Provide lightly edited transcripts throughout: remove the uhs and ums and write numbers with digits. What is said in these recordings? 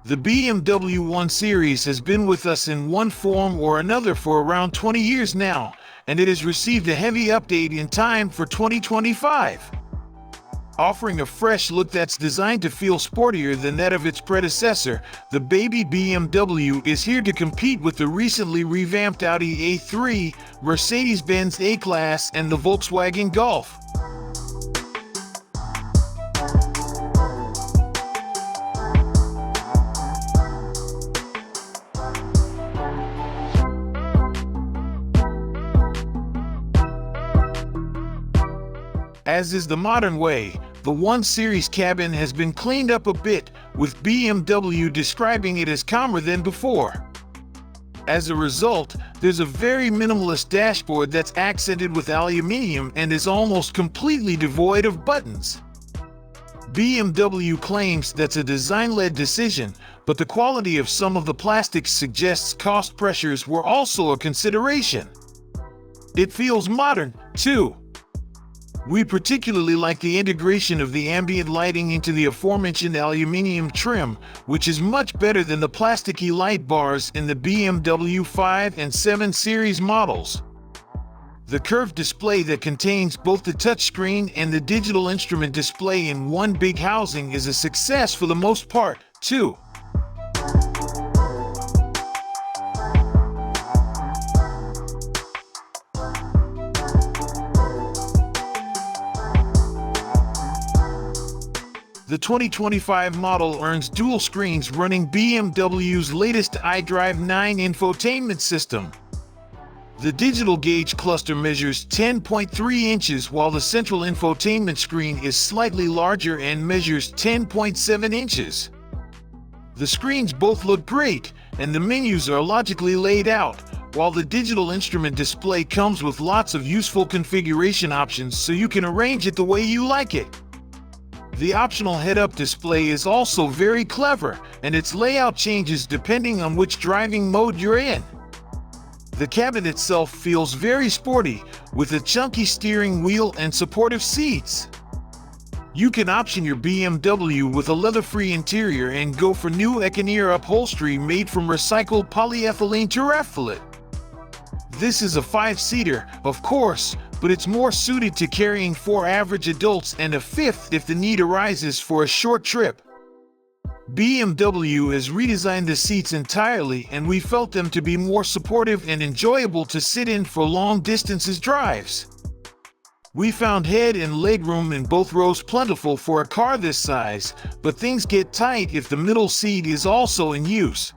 The BMW 1 Series has been with us in one form or another for around 20 years now, and it has received a heavy update in time for 2025. Offering a fresh look that's designed to feel sportier than that of its predecessor, the baby BMW is here to compete with the recently revamped Audi A3, Mercedes-Benz A-Class, and the Volkswagen Golf. As is the modern way, the 1 Series cabin has been cleaned up a bit, with BMW describing it as calmer than before. As a result, there's a very minimalist dashboard that's accented with aluminium and is almost completely devoid of buttons. BMW claims that's a design-led decision, but the quality of some of the plastics suggests cost pressures were also a consideration. It feels modern, too. We particularly like the integration of the ambient lighting into the aforementioned aluminium trim, which is much better than the plasticky light bars in the BMW 5 and 7 Series models. The curved display that contains both the touchscreen and the digital instrument display in one big housing is a success for the most part, too. The 2025 model earns dual screens running BMW's latest iDrive 9 infotainment system. The digital gauge cluster measures 10.3 inches while the central infotainment screen is slightly larger and measures 10.7 inches. The screens both look great, and the menus are logically laid out, while the digital instrument display comes with lots of useful configuration options so you can arrange it the way you like it. The optional head-up display is also very clever, and its layout changes depending on which driving mode you're in. The cabin itself feels very sporty, with a chunky steering wheel and supportive seats. You can option your BMW with a leather-free interior and go for new econeer upholstery made from recycled polyethylene terephthalate. This is a 5-seater, of course, but it's more suited to carrying 4 average adults and a 5th if the need arises for a short trip. BMW has redesigned the seats entirely, and we felt them to be more supportive and enjoyable to sit in for long distances drives. We found head and legroom in both rows plentiful for a car this size, but things get tight if the middle seat is also in use.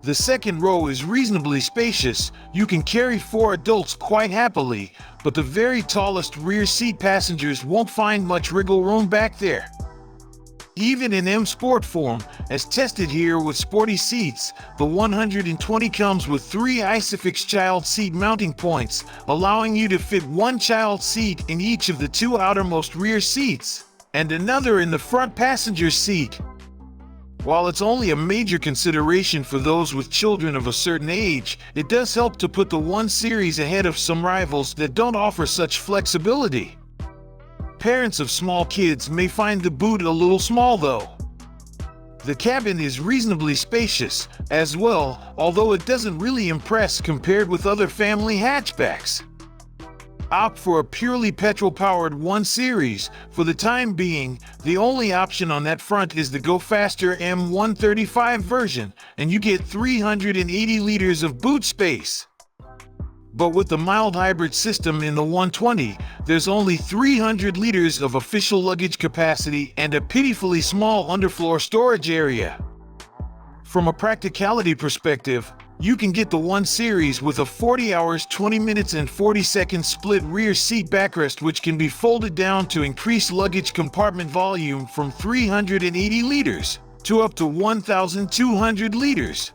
The second row is reasonably spacious. You can carry 4 adults quite happily, but the very tallest rear seat passengers won't find much wriggle room back there. Even in M Sport form, as tested here with sporty seats, the 120 comes with 3 Isofix child seat mounting points, allowing you to fit 1 child seat in each of the 2 outermost rear seats, and another in the front passenger seat. While it's only a major consideration for those with children of a certain age, it does help to put the 1 Series ahead of some rivals that don't offer such flexibility. Parents of small kids may find the boot a little small though. The cabin is reasonably spacious as well, although it doesn't really impress compared with other family hatchbacks. Opt for a purely petrol-powered 1 Series. For the time being, the only option on that front is the Go Faster M135 version, and you get 380 liters of boot space. But with the mild hybrid system in the 120, there's only 300 liters of official luggage capacity and a pitifully small underfloor storage area. From a practicality perspective, You can get the 1 Series with a 40 hours, 20 minutes, and 40 seconds split rear seat backrest, which can be folded down to increase luggage compartment volume from 380 liters to up to 1,200 liters.